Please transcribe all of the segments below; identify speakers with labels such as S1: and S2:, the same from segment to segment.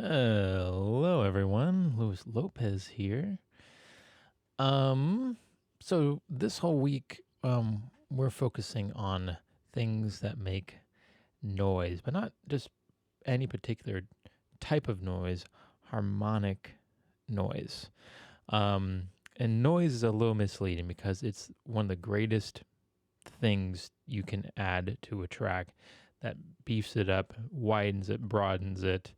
S1: Hello, everyone. Luis Lopez here. So this whole week, we're focusing on things that make noise, but not just any particular type of noise, harmonic noise. And noise is a little misleading because it's one of the greatest things you can add to a track that beefs it up, widens it, broadens it,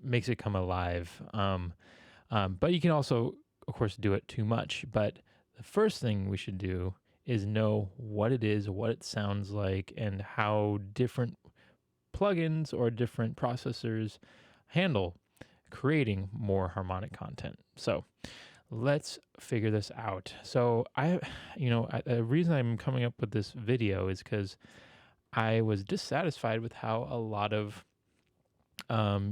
S1: makes it come alive. But you can also, of course, do it too much. But the first thing we should do is know what it is, what it sounds like, and how different plugins or different processors handle creating more harmonic content. So let's figure this out. So the reason I'm coming up with this video is because I was dissatisfied with how a lot of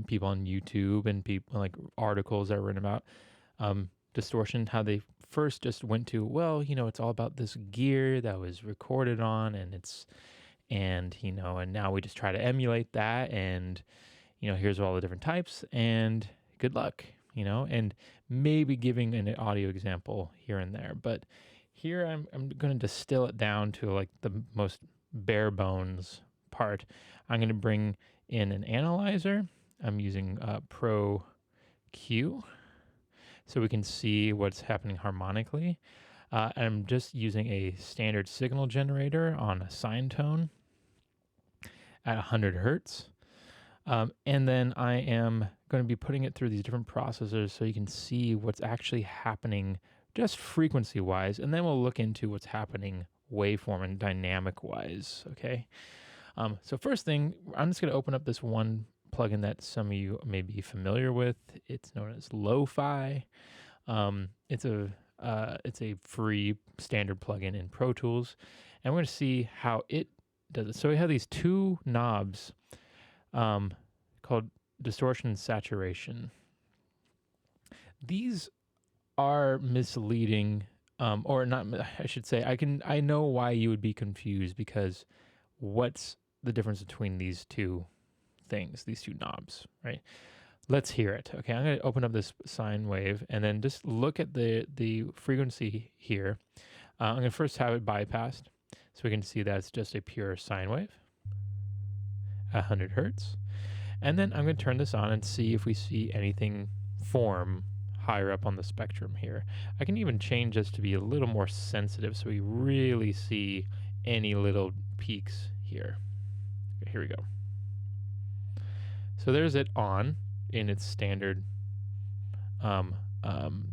S1: people on YouTube and people like articles that were written about Distortion, how they first just went to, well, it's all about this gear that was recorded on, and now we just try to emulate that, and here's all the different types, and good luck, and maybe giving an audio example here and there, but here I'm going to distill it down to like the most bare bones part. I'm going to bring in an analyzer. I'm using Pro Q so we can see what's happening harmonically. I'm just using a standard signal generator on a sine tone at 100 hertz. And then I am going to be putting it through these different processors so you can see what's actually happening just frequency wise. And then we'll look into what's happening waveform and dynamic wise. Okay. So first thing, I'm just going to open up this one plugin that some of you may be familiar with. It's known as Lo-Fi. It's a free standard plugin in Pro Tools, and we're going to see how it does it. So we have these two knobs called Distortion and Saturation. These are misleading, or not. I should say I know why you would be confused, because what's the difference between these two things, these two knobs, right? Let's hear it. Okay, I'm going to open up this sine wave and then just look at the frequency here. I'm going to first have it bypassed so we can see that it's just a pure sine wave at 100 hertz. And then I'm going to turn this on and see if we see anything form higher up on the spectrum here. I can even change this to be a little more sensitive so we really see any little peaks here. Okay, here we go. So there's it on in its standard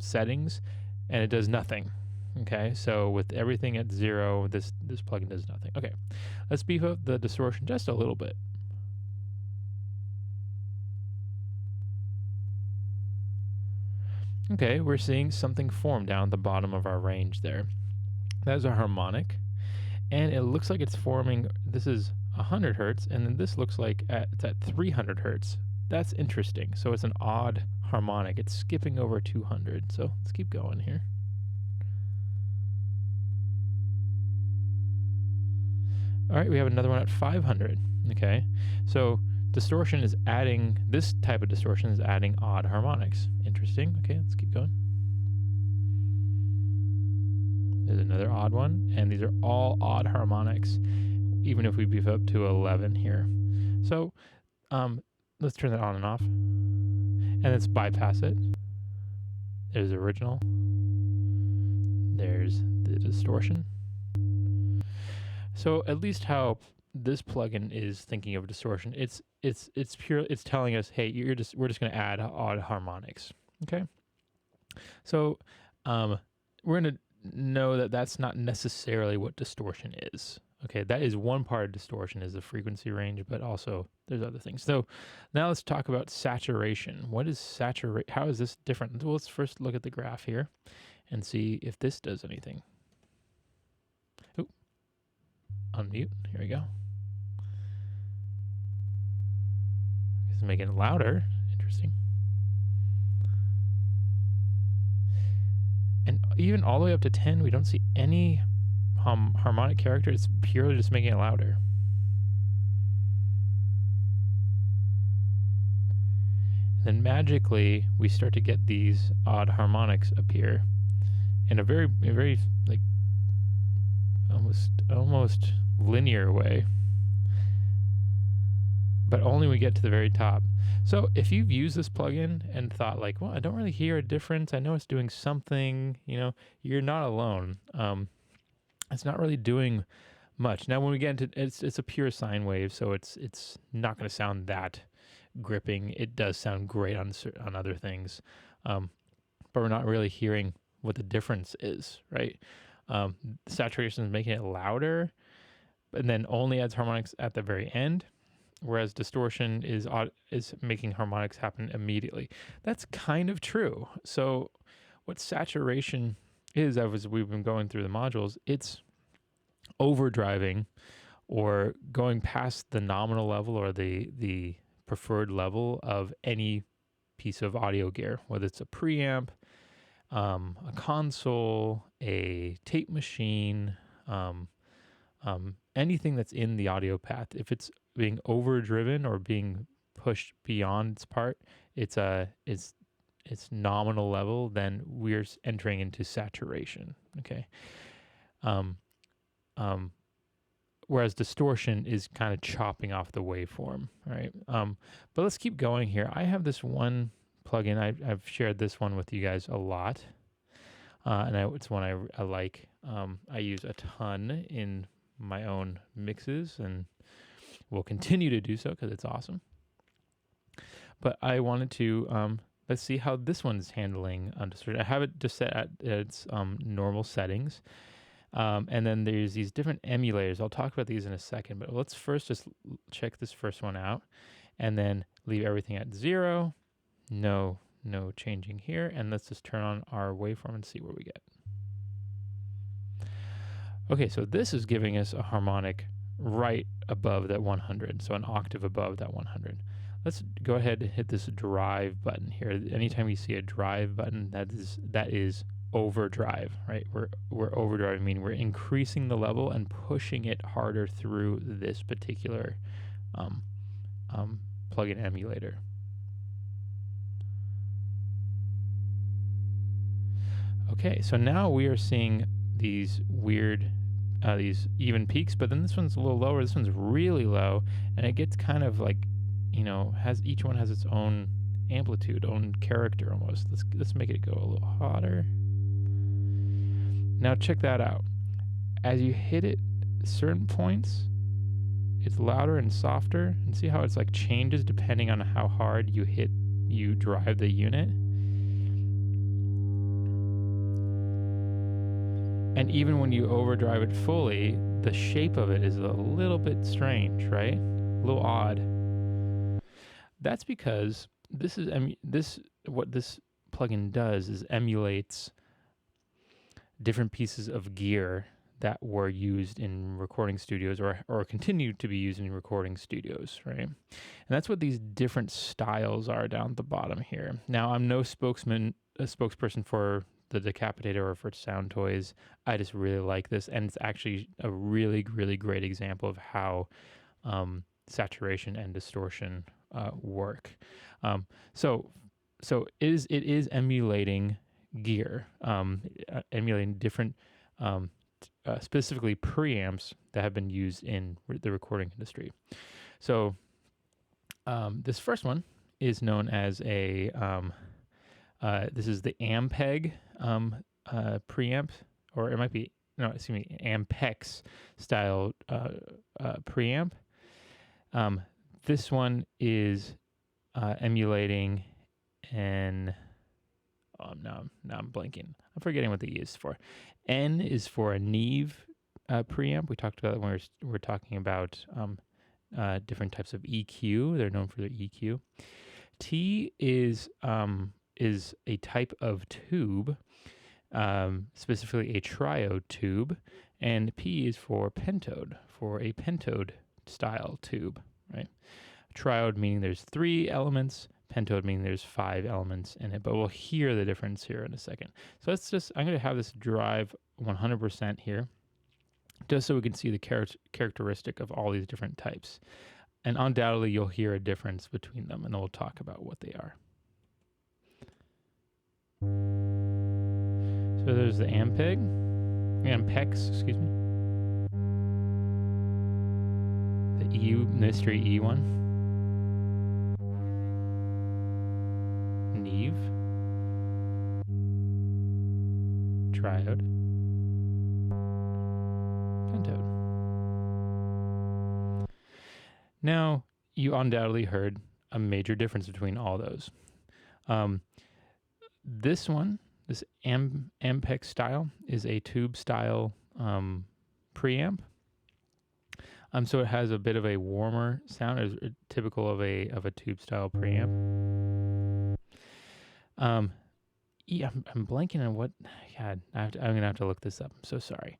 S1: settings, and it does nothing. Okay, so with everything at 0, this plugin does nothing. Okay, let's beef up the distortion just a little bit. Okay, we're seeing something form down at the bottom of our range there. That is a harmonic, and it looks like it's forming. This is 100 hertz, and then this looks like it's at 300 hertz. That's interesting. So it's an odd harmonic. It's skipping over 200. So let's keep going here. All right, we have another one at 500. Okay, so distortion is adding, this type of distortion is adding odd harmonics. Interesting. Okay, let's keep going. There's another odd one, and these are all odd harmonics, even if we beef up to 11 here. So let's turn that on and off, and let's bypass it. There's the original. There's the distortion. So at least how this plugin is thinking of distortion, it's pure. It's telling us, hey, we're just going to add odd harmonics. Okay. So we're going to know that that's not necessarily what distortion is. Okay, that is one part of distortion, is the frequency range, but also there's other things. So now let's talk about saturation. What is saturate? How is this different? Well, let's first look at the graph here and see if this does anything. Oop. Unmute. Here we go. It's making it louder. Interesting. And even all the way up to 10, we don't see any harmonic character. It's purely just making it louder. And then magically we start to get these odd harmonics appear in a very like almost linear way, but only when we get to the very top. So if you've used this plugin and thought like, well, I don't really hear a difference, I know it's doing something, you're not alone. It's not really doing much. Now when we get into it's a pure sine wave, so it's not going to sound that gripping. It does sound great on other things, but we're not really hearing what the difference is, right? Saturation is making it louder, and then only adds harmonics at the very end, whereas distortion is making harmonics happen immediately. That's kind of true. So what saturation is, as we've been going through the modules, it's overdriving or going past the nominal level or the preferred level of any piece of audio gear, whether it's a preamp, a console, a tape machine, anything that's in the audio path. If it's being overdriven or being pushed beyond its part, it's nominal level, then we're entering into saturation. Okay. Whereas distortion is kind of chopping off the waveform, right? But let's keep going here. I have this one plugin. I've shared this one with you guys a lot, and it's one I like. I use a ton in my own mixes, and will continue to do so because it's awesome. But I wanted to let's see how this one's handling distortion. I have it just set at its normal settings. And then there's these different emulators. I'll talk about these in a second, but let's first just check this first one out and then leave everything at 0. No changing here. And let's just turn on our waveform and see what we get. Okay, so this is giving us a harmonic right above that 100, so an octave above that 100. Let's go ahead and hit this drive button here. Anytime you see a drive button, that is overdrive, right? We're overdriving, meaning we're increasing the level and pushing it harder through this particular plugin emulator. Okay, so now we are seeing these weird, these even peaks, but then this one's a little lower. This one's really low, and it gets kind of like, each one has its own amplitude, own character almost. Let's make it go a little hotter. Now check that out. As you hit it certain points, it's louder and softer, and see how it's like changes depending on how hard you drive the unit. And even when you overdrive it fully, the shape of it is a little bit strange, right? A little odd. That's because what this plugin does is emulates different pieces of gear that were used in recording studios or continue to be used in recording studios, right? And that's what these different styles are down at the bottom here. Now, I'm no spokesperson for the Decapitator or for Sound Toys. I just really like this, and it's actually a really, really great example of how saturation and distortion work. So it is emulating gear, emulating different, specifically preamps that have been used in the recording industry. So this first one is known as a, this is the Ampeg preamp, or it might be, Ampex style preamp. This one is emulating an, now I'm blanking. I'm forgetting what they used for. N is for a Neve preamp. We talked about it when we were talking about different types of EQ. They're known for their EQ. T is a type of tube, specifically a triode tube, and P is for pentode, for a pentode style tube, right? Triode meaning there's 3 elements, pentode meaning there's 5 elements in it, but we'll hear the difference here in a second. So I'm going to have this drive 100% here, just so we can see the characteristic of all these different types. And undoubtedly you'll hear a difference between them, and then we'll talk about what they are. there's the Ampex, excuse me. The mystery E one. Neve. Triode. Pentode. Now, you undoubtedly heard a major difference between all those. This one, this Ampex style, is a tube style preamp. So it has a bit of a warmer sound, as typical of a tube style preamp. Yeah, I'm blanking on what. God, I'm gonna have to look this up. I'm so sorry.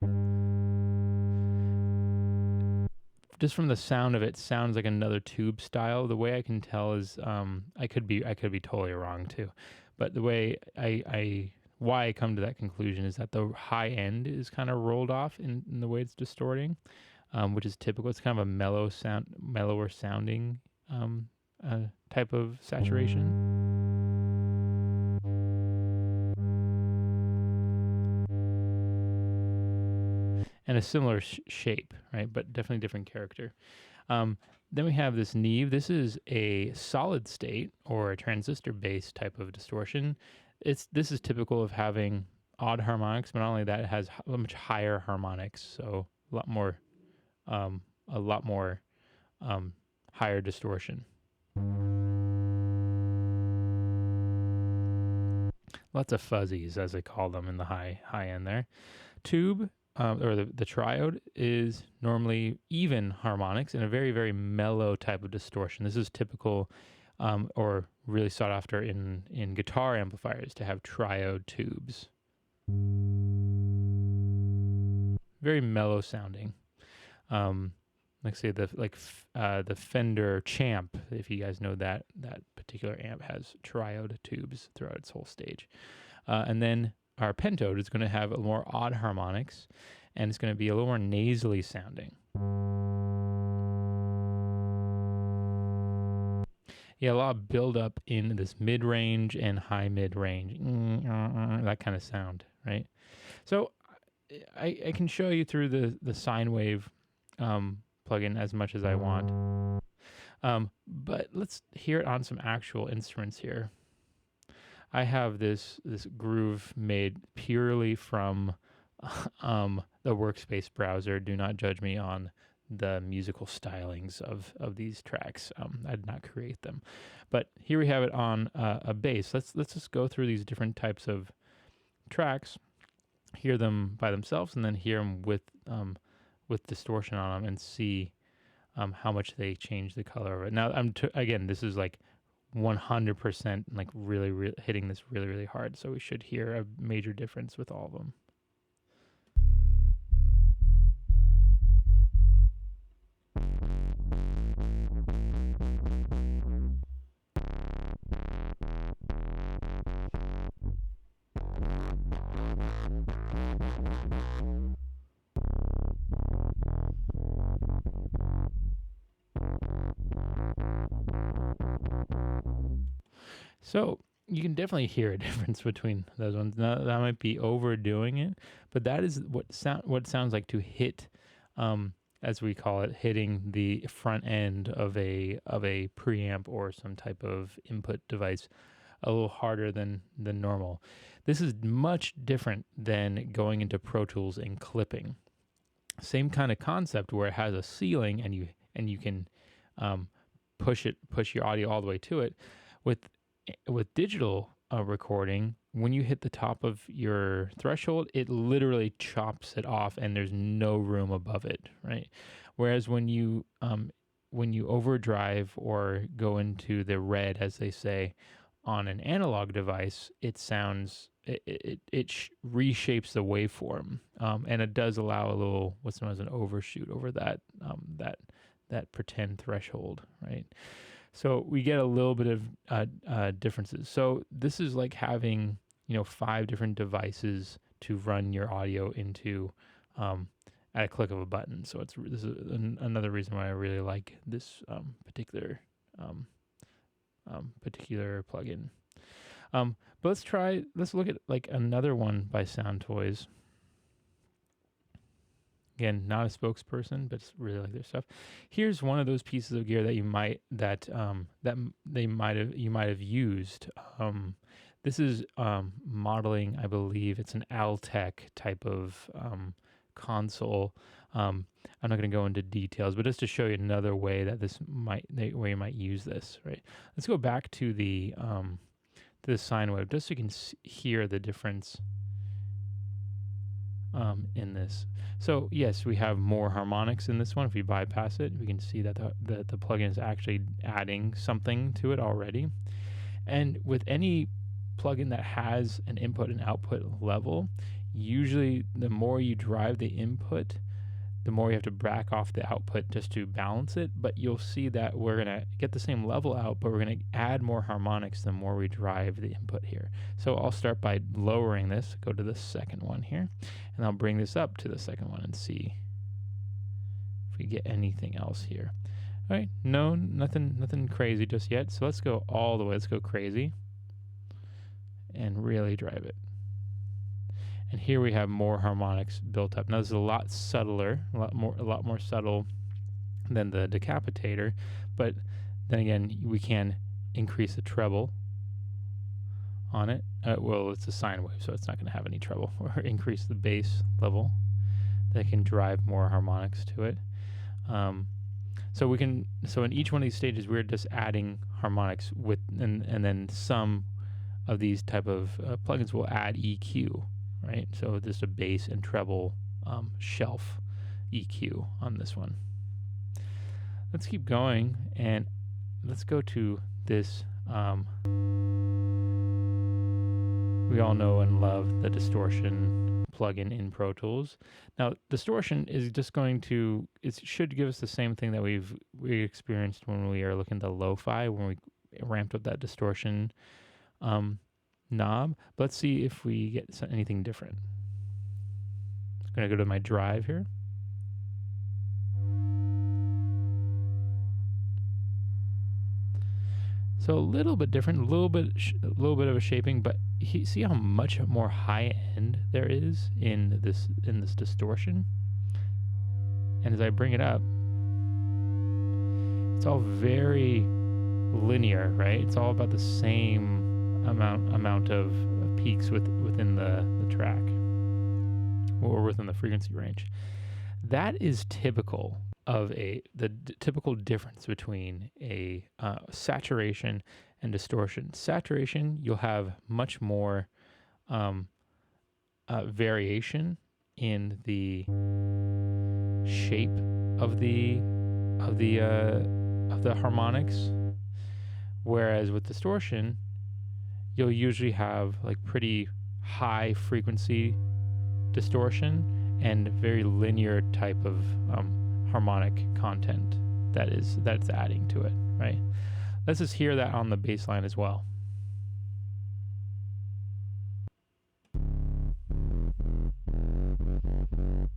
S1: Just from the sound of it, sounds like another tube style. The way I can tell is, I could be totally wrong too, but the way why I come to that conclusion is that the high end is kind of rolled off in the way it's distorting, which is typical. It's kind of a mellower sounding type of saturation. And a similar shape, right? But definitely different character. Then we have this Neve. This is a solid state or a transistor-based type of distortion. This is typical of having odd harmonics, but not only that, it has much higher harmonics, so a lot more higher distortion. Lots of fuzzies, as they call them, in the high end there. Tube. Or the triode is normally even harmonics and a very, very mellow type of distortion. This is typical or really sought after in guitar amplifiers to have triode tubes. Very mellow sounding. Like say the Fender Champ, if you guys know that particular amp has triode tubes throughout its whole stage. And then our pentode is going to have a more odd harmonics, and it's going to be a little more nasally sounding. Yeah, a lot of build up in this mid-range and high mid-range, that kind of sound, right? So I can show you through the sine wave plugin as much as I want, but let's hear it on some actual instruments here. I have this groove made purely from the Workspace browser. Do not judge me on the musical stylings of these tracks. I did not create them, but here we have it on a bass. Let's just go through these different types of tracks, hear them by themselves, and then hear them with distortion on them, and see how much they change the color of it. Now, again, this is like 100% like really hitting this really hard, so we should hear a major difference with all of them. So you can definitely hear a difference between those ones. Now, that might be overdoing it, but that is what sounds like to hit, as we call it, hitting the front end of a preamp or some type of input device a little harder than normal. This is much different than going into Pro Tools and clipping. Same kind of concept where it has a ceiling and you can push your audio all the way to it. With digital recording, when you hit the top of your threshold, it literally chops it off and there's no room above it, right? Whereas when you overdrive or go into the red, as they say, on an analog device, it reshapes the waveform, and it does allow a little what's known as an overshoot over that pretend threshold, right? So we get a little bit of differences. So this is like having 5 different devices to run your audio into at a click of a button. So this is another reason why I really like this particular plugin. But let's look at like another one by Sound Toys. Again, not a spokesperson, but it's really like their stuff. Here's one of those pieces of gear that you might have used. This is modeling, I believe it's an Altec type of console. I'm not going to go into details, but just to show you another way that way you might use this. Right. Let's go back to the sine wave, just so you can hear the difference in this. So yes, we have more harmonics in this one. If we bypass it, we can see that the plugin is actually adding something to it already. And with any plugin that has an input and output level, usually the more you drive the input, the more you have to back off the output just to balance it. But you'll see that we're going to get the same level out, but we're going to add more harmonics the more we drive the input here. So I'll start by lowering this, go to the second one here, and I'll bring this up to the second one and see if we get anything else here. All right, no, nothing crazy just yet. So let's go all the way, let's go crazy and really drive it. And here we have more harmonics built up. Now this is a lot subtler, a lot more subtle than the decapitator, but then again, we can increase the treble on it. Well, it's a sine wave, so it's not going to have any treble. Or increase the bass level that can drive more harmonics to it. So in each one of these stages, we're just adding harmonics with, and then some of these type of plugins will add EQ. Right, so just a bass and treble shelf EQ on this one. Let's keep going and let's go to this. We all know and love the Distortion plugin in Pro Tools. Now, Distortion is just going to, it should give us the same thing that we experienced when we are looking at the lo-fi, when we ramped up that distortion knob. But let's see if we get anything different. I'm going to go to my drive here. So a little bit different, a little bit of a shaping, but see how much more high end there is in this distortion. And as I bring it up, it's all very linear, right? It's all about the same amount of peaks within the track or within the frequency range. That is typical of the typical difference between a saturation and distortion. Saturation, you'll have much more variation in the shape of the harmonics, whereas with distortion, you'll usually have like pretty high frequency distortion and very linear type of harmonic content that's adding to it, right? Let's just hear that on the bass line as well.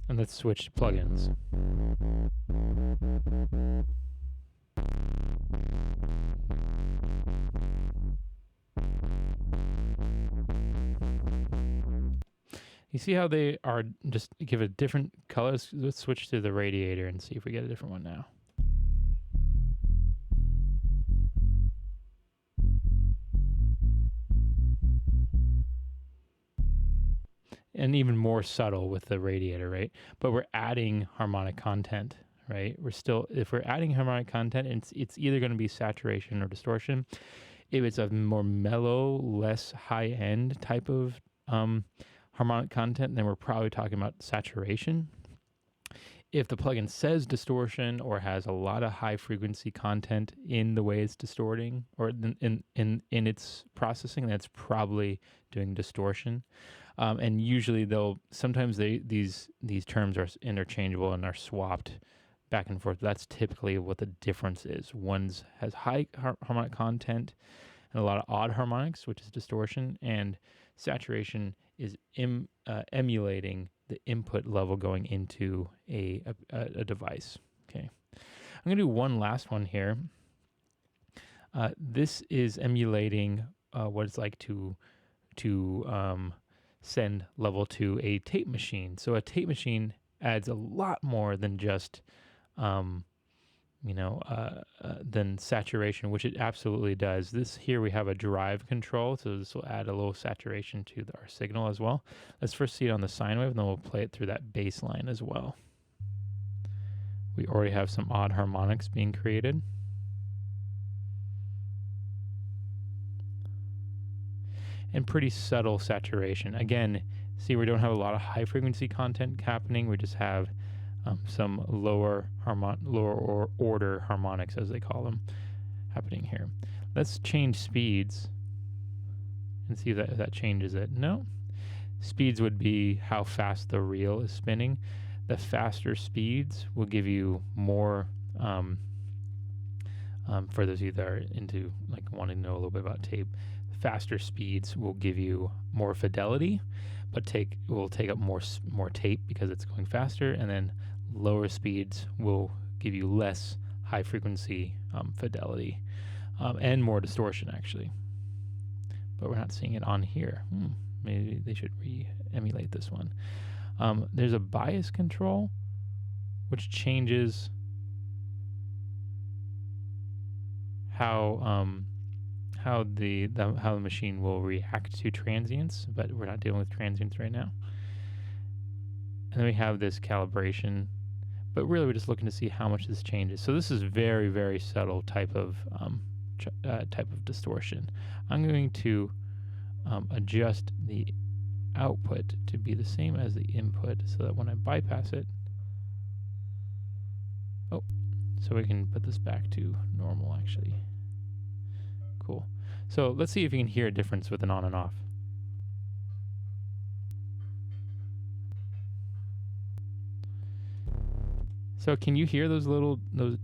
S1: And let's switch to plugins. You see how they are just give a different color? Let's switch to the radiator and see if we get a different one now. And even more subtle with the radiator, right? But we're adding harmonic content, right? If we're adding harmonic content, it's either going to be saturation or distortion. If it's a more mellow, less high-end type of harmonic content, then we're probably talking about saturation. If the plugin says distortion or has a lot of high frequency content in the way it's distorting or in its processing, that's probably doing distortion. And usually sometimes these terms are interchangeable and are swapped back and forth. That's typically what the difference is. One has high harmonic content and a lot of odd harmonics, which is distortion, and saturation is emulating the input level going into a device. Okay, I'm going to do one last one here. This is emulating what it's like to send level to a tape machine. So a tape machine adds a lot more than just um, than saturation, which it absolutely does. This here we have a drive control, so this will add a little saturation to our signal as well. Let's first see it on the sine wave, and then we'll play it through that bass line as well. We already have some odd harmonics being created. And pretty subtle saturation. Again, see, we don't have a lot of high frequency content happening. We just have some lower order harmonics, as they call them, happening here. Let's change speeds and see if that changes it. No. Speeds would be how fast the reel is spinning. The faster speeds will give you more, for those of you that are into wanting to know a little bit about tape, faster speeds will give you more fidelity, but will take up more tape because it's going faster, and then lower speeds will give you less high frequency fidelity and more distortion actually. But we're not seeing it on here. Maybe they should re-emulate this one. There's a bias control which changes how the machine will react to transients, but we're not dealing with transients right now. And then we have this calibration, but really we're just looking to see how much this changes. So this is very, very subtle type of distortion. I'm going to adjust the output to be the same as the input, so that when I bypass it, so we can put this back to normal actually. Cool. So let's see if you can hear a difference with an on and off. So can you hear those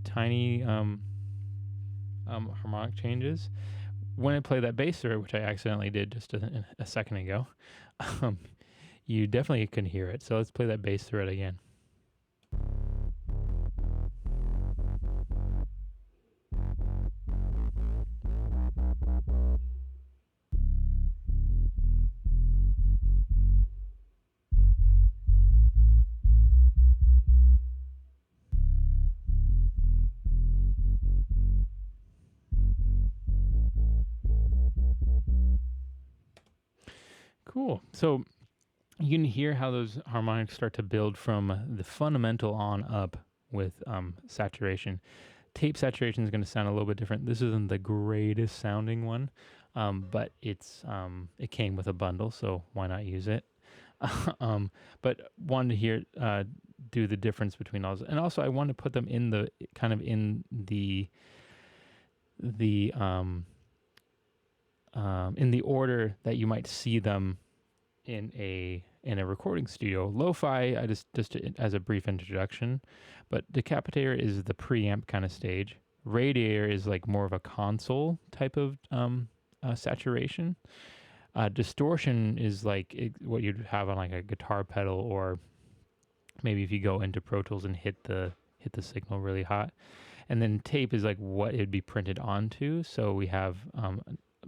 S1: tiny harmonic changes? When I play that bass through it, which I accidentally did just a second ago, you definitely can hear it. So let's play that bass through it again. Cool. So you can hear how those harmonics start to build from the fundamental on up with saturation. Tape saturation is going to sound a little bit different. This isn't the greatest sounding one, but it came with a bundle, so why not use it? But wanted to hear do the difference between those, and also I wanted to put them in the in the order that you might see them in a recording studio. Lo-fi, I just as a brief introduction, but Decapitator is the preamp kind of stage. Radiator is like more of a console type of saturation. Distortion is like what you'd have on like a guitar pedal, or maybe if you go into Pro Tools and hit the signal really hot. And then tape is like what it'd be printed onto. So we have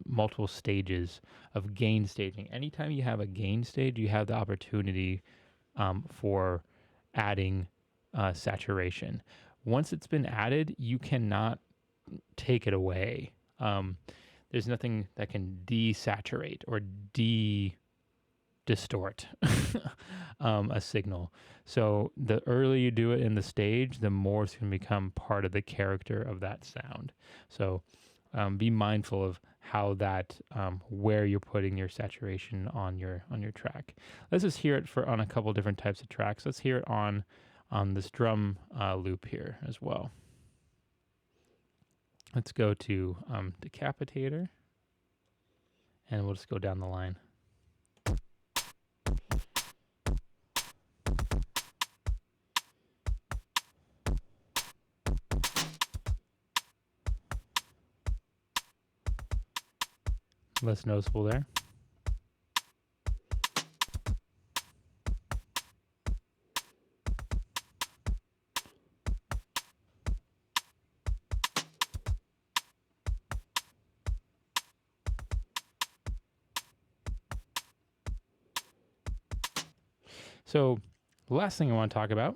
S1: multiple stages of gain staging. Anytime you have a gain stage, you have the opportunity for adding saturation. Once it's been added, you cannot take it away. There's nothing that can desaturate or distort a signal. So the earlier you do it in the stage, the more it's going to become part of the character of that sound. So be mindful of how that where you're putting your saturation on your track. Let's just hear it on a couple different types of tracks. Let's hear it on this drum loop here as well. Let's go to Decapitator, and we'll just go down the line. Less noticeable there. So the last thing I want to talk about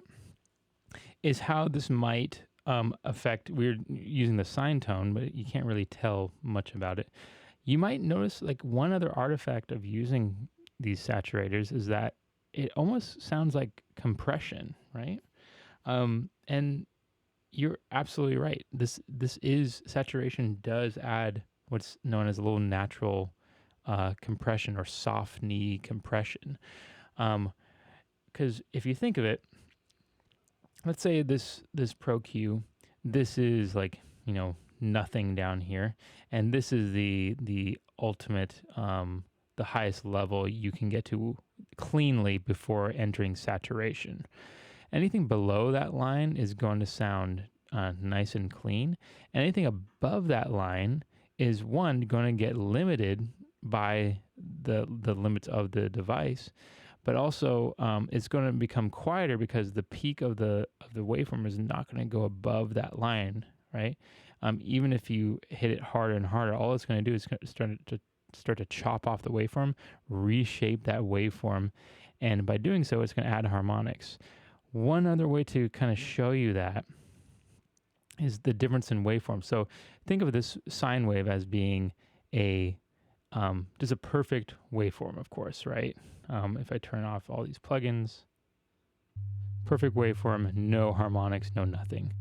S1: is how this might affect. We're using the sine tone, but you can't really tell much about it. You might notice like one other artifact of using these saturators is that it almost sounds like compression, right? And you're absolutely right. This is saturation does add what's known as a little natural compression or soft knee compression. Because if you think of it, let's say this Pro Q, this is like nothing down here, and this is the ultimate, the highest level you can get to cleanly before entering saturation. Anything below that line is going to sound nice and clean. Anything above that line is going to get limited by the limits of the device, but also it's going to become quieter because the peak of the waveform is not going to go above that line, right? Even if you hit it harder and harder, all it's going to do is start to chop off the waveform, reshape that waveform, and by doing so, it's going to add harmonics. One other way to kind of show you that is the difference in waveform. So think of this sine wave as being just a perfect waveform, of course, right? If I turn off all these plugins, perfect waveform, no harmonics, no nothing.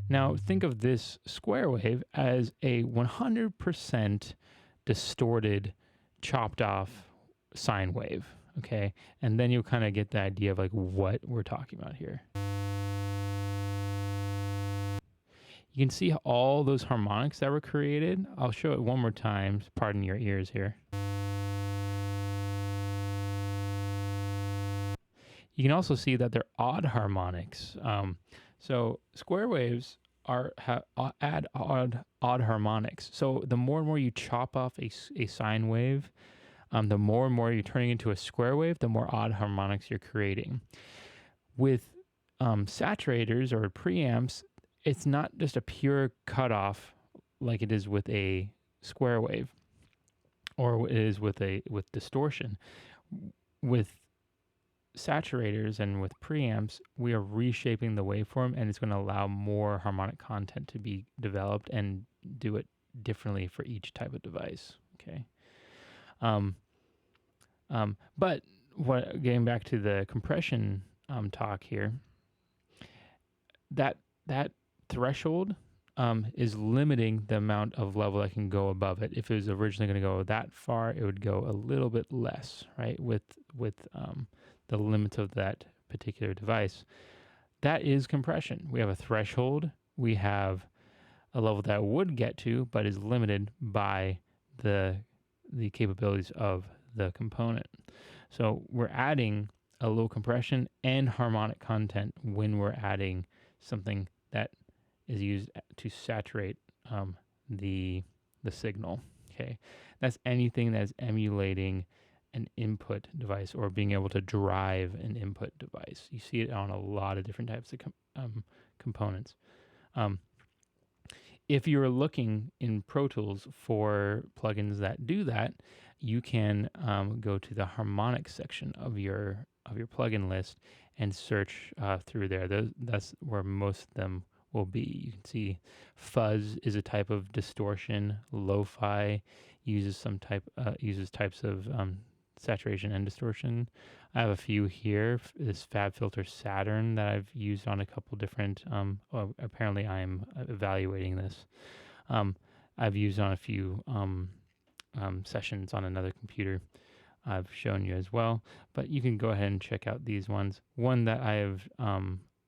S1: Now think of this square wave as a 100% distorted, chopped off sine wave. Okay, and then you'll kind of get the idea of like what we're talking about here. You can see all those harmonics that were created. I'll show it one more time. Pardon your ears here. You can also see that they're odd harmonics. So square waves add odd harmonics. So the more and more you chop off a sine wave, the more and more you're turning into a square wave, the more odd harmonics you're creating. With saturators or preamps, it's not just a pure cutoff like it is with a square wave or it is with distortion. With saturators and with preamps, we are reshaping the waveform, and it's going to allow more harmonic content to be developed and do it differently for each type of device. Okay. But getting back to the compression talk here, that threshold is limiting the amount of level that can go above it. If it was originally going to go that far, it would go a little bit less, right? With the limits of that particular device. That is compression. We have a threshold. We have a level that would get to, but is limited by the capabilities of the component. So we're adding a low compression and harmonic content when we're adding something that is used to saturate the signal. Okay, that's anything that is emulating an input device or being able to drive an input device. You see it on a lot of different types of components. If you're looking in Pro Tools for plugins that do that, you can go to the harmonics section of your plugin list and search through there. That's where most of them will be. You can see fuzz is a type of distortion. Lo-fi uses types of saturation and distortion. I have a few here. This FabFilter Saturn that I've used on a couple different. Apparently, I'm evaluating this. I've used on a few sessions on another computer. I've shown you as well, but you can go ahead and check out these ones. One that I have,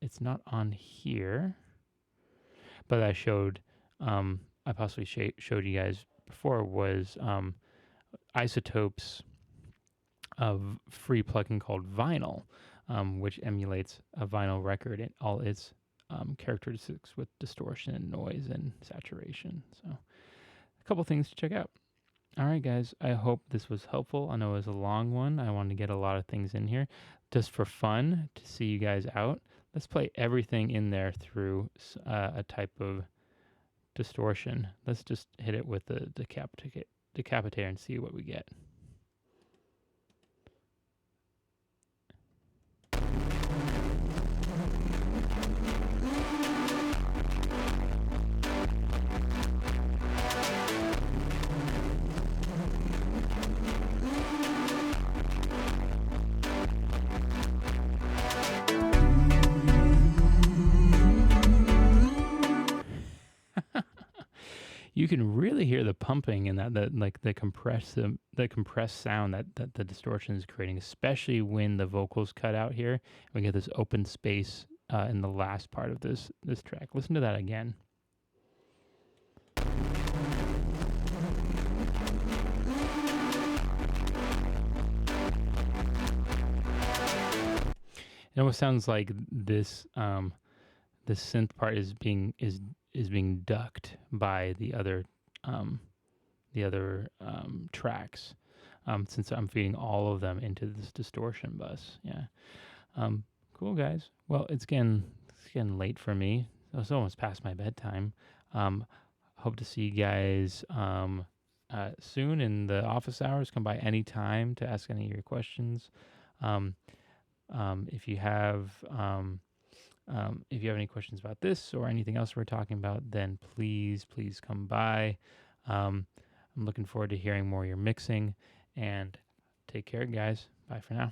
S1: it's not on here, but I showed, I possibly showed you guys before was Isotope's of free plugin called Vinyl, which emulates a vinyl record and all its characteristics with distortion and noise and saturation. So a couple things to check out. All right, guys, I hope this was helpful. I know it was a long one. I wanted to get a lot of things in here just for fun to see you guys out. Let's play everything in there through a type of distortion. Let's just hit it with the decapitator and see what we get. you can really hear the pumping and the compressed sound that the distortion is creating, especially when the vocals cut out here. We get this open space in the last part of this track. Listen to that again. It almost sounds like this this synth part is being ducked by the other tracks, since I'm feeding all of them into this distortion bus. Yeah, cool guys. Well, it's getting late for me. It's almost past my bedtime. Hope to see you guys soon in the office hours. Come by any time to ask any of your questions. If you have any questions about this or anything else we're talking about, then please come by. I'm looking forward to hearing more of your mixing, and take care, guys. Bye for now.